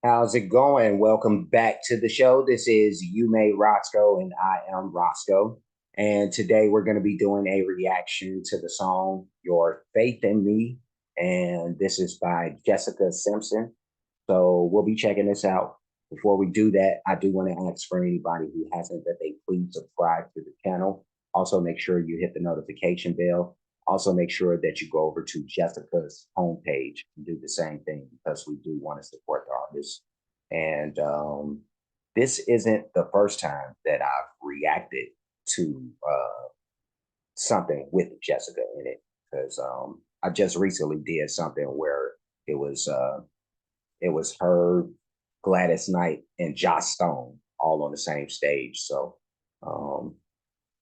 How's it going? Welcome back to the show. This is You May Roscoe, and I am Roscoe. And today we're going to be doing a reaction to the song Your Faith in Me. And this is by Jessica Simpson. So we'll be checking this out. Before we do that, I do want to ask for anybody who hasn't that they please subscribe to the channel. Also, make sure you hit the notification bell. Also, make sure that you go over to Jessica's homepage and do the same thing because we do want to support the artists. And this isn't the first time that I've reacted to something with Jessica in it because I just recently did something where it was uh, it was her, Gladys Knight, and Joss Stone all on the same stage. So um,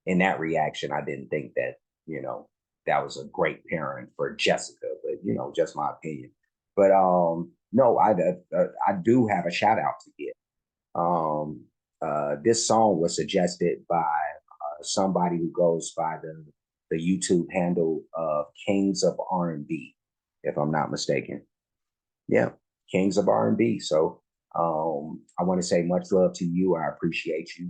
in that reaction, I didn't think that, you know, that was a great pairing for Jessica, but just my opinion. But no, I do have a shout out to give. Um, this song was suggested by somebody who goes by the YouTube handle of Kings of R&B, if I'm not mistaken. Yeah, Kings of R&B. So I want to say much love to you. I appreciate you.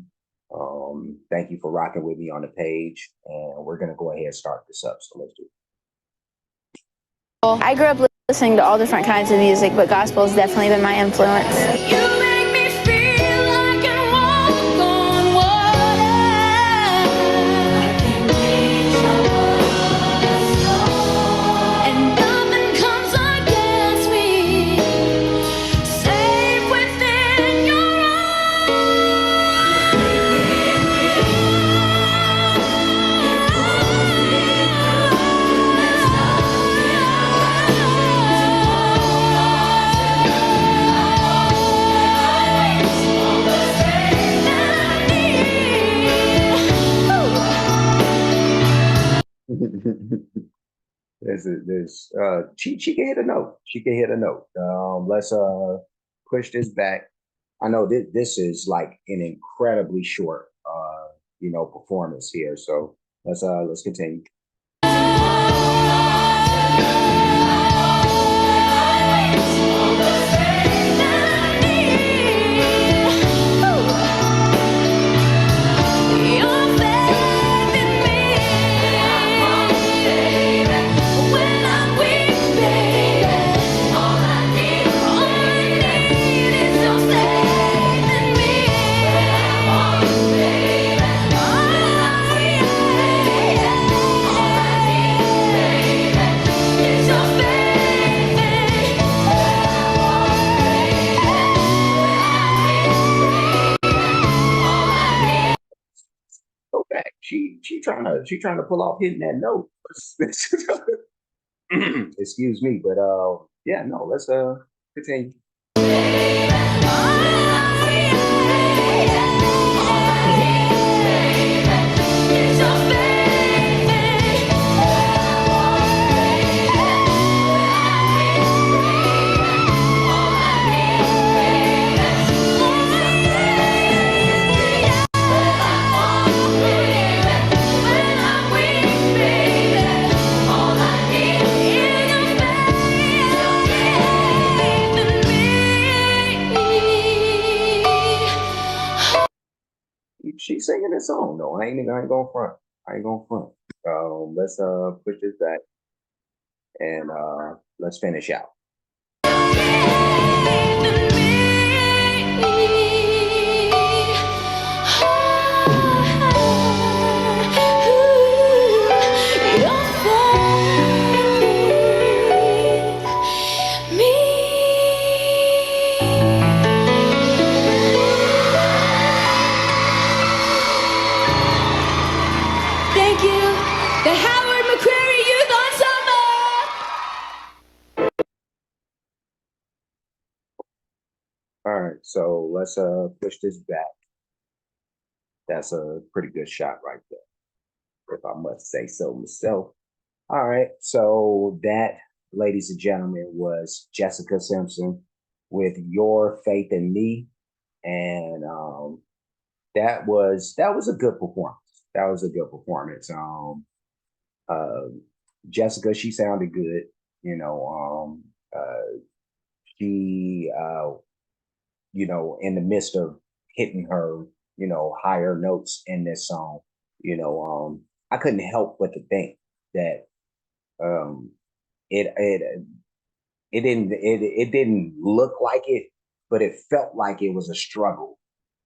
Thank you for rocking with me on the page, and we're gonna go ahead and start this up. So let's do it. I grew up listening to all different kinds of music, but gospel has definitely been my influence. You make me feel like I walk on water. And nothing comes against me. Safe within your There's she can hit a note. She can hit a note. Let's push this back. I know this is like an incredibly short performance here. So let's continue. Go back. She trying to pull off hitting that note. Excuse me, but yeah, no, let's continue. She's singing this song. No, I ain't going front. I ain't going front. Let's push this back and let's finish out. Thank you, the Howard McQuarrie Youth Ensemble. All right, so let's push this back. That's a pretty good shot right there, if I must say so myself. All right, so that, ladies and gentlemen, was Jessica Simpson with "Your Faith in Me," and that was a good performance. That was a good performance. Uh, Jessica, she sounded good. You know, she in the midst of hitting her, higher notes in this song, you know, I couldn't help but to think that um, it didn't look like it, but it felt like it was a struggle,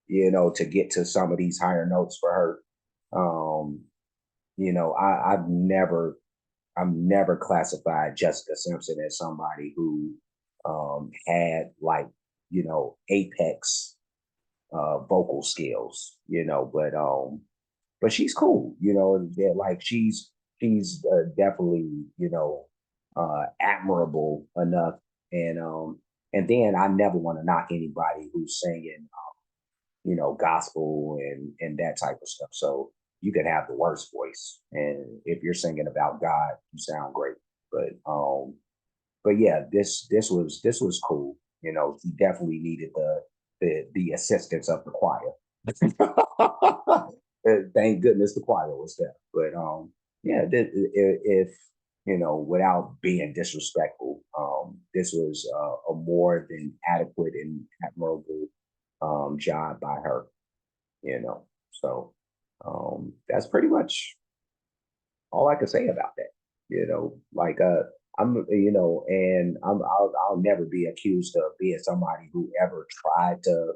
to get to some of these higher notes for her. Um, I've never classified Jessica Simpson as somebody who had like, apex vocal skills, but she's cool, like she's definitely, admirable enough. And then I never want to knock anybody who's singing, gospel and that type of stuff. So you could have the worst voice, and if you're singing about God, you sound great. But yeah, this was cool. He definitely needed the assistance of the choir. Thank goodness the choir was there. But yeah, if without being disrespectful, this was a more than adequate and admirable job by her. So that's pretty much all I can say about that. Like I'll never be accused of being somebody who ever tried to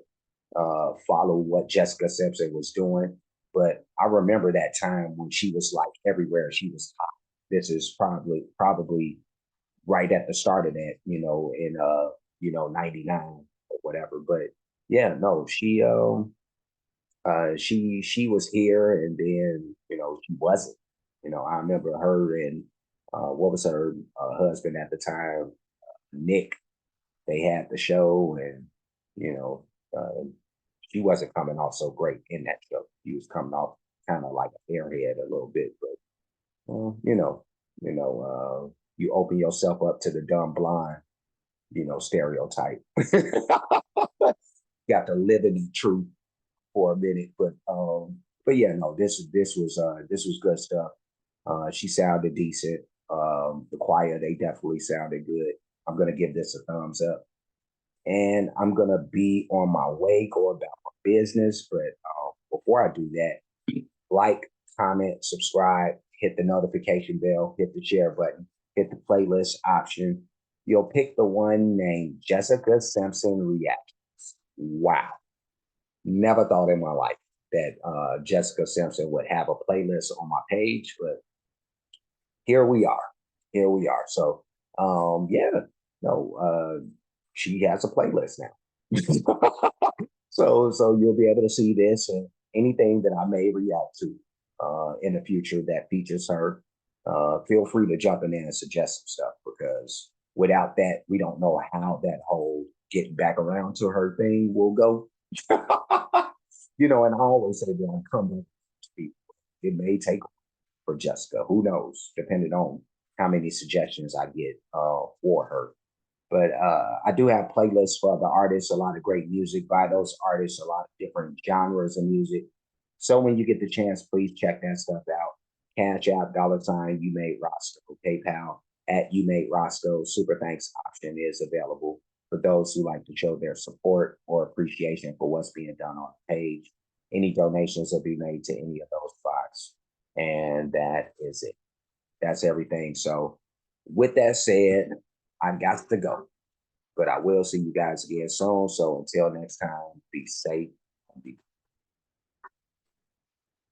follow what Jessica Simpson was doing. But I remember that time when she was like everywhere. She was top. This is probably right at the start of that, in '99 or whatever. But yeah, no, she was here, and then she wasn't. I remember her and what was her husband at the time, Nick. They had the show, and you know uh, she wasn't coming off so great in that show. She was coming off kind of like an airhead a little bit, but you open yourself up to the dumb blonde, stereotype. Got to live in the truth for a minute, but yeah, no, this was good stuff. She sounded decent. The choir, they definitely sounded good. I'm gonna give this a thumbs up, and I'm gonna be on my way, go about my business. But before I do that, like, comment, subscribe, hit the notification bell, hit the share button, hit the playlist option. You'll pick the one named Jessica Simpson Reactions. Wow. Never thought in my life that Jessica Simpson would have a playlist on my page, but here we are. Here we are. So, yeah, no, she has a playlist now. So you'll be able to see this and anything that I may react to in the future that features her. Feel free to jump in there and suggest some stuff, because without that, we don't know how that whole getting back around to her thing will go. And I always say that I'm coming to people. It may take for Jessica. Who knows? Depending on how many suggestions I get for her. But I do have playlists for the artists, a lot of great music by those artists, a lot of different genres of music. So when you get the chance, please check that stuff out. Cash App, $ you made Roscoe, PayPal at you made Roscoe. Super thanks option is available for those who like to show their support or appreciation for what's being done on the page. Any donations will be made to any of those spots. And that is it. That's everything. So with that said, I got to go. But I will see you guys again soon. So until next time, be safe and be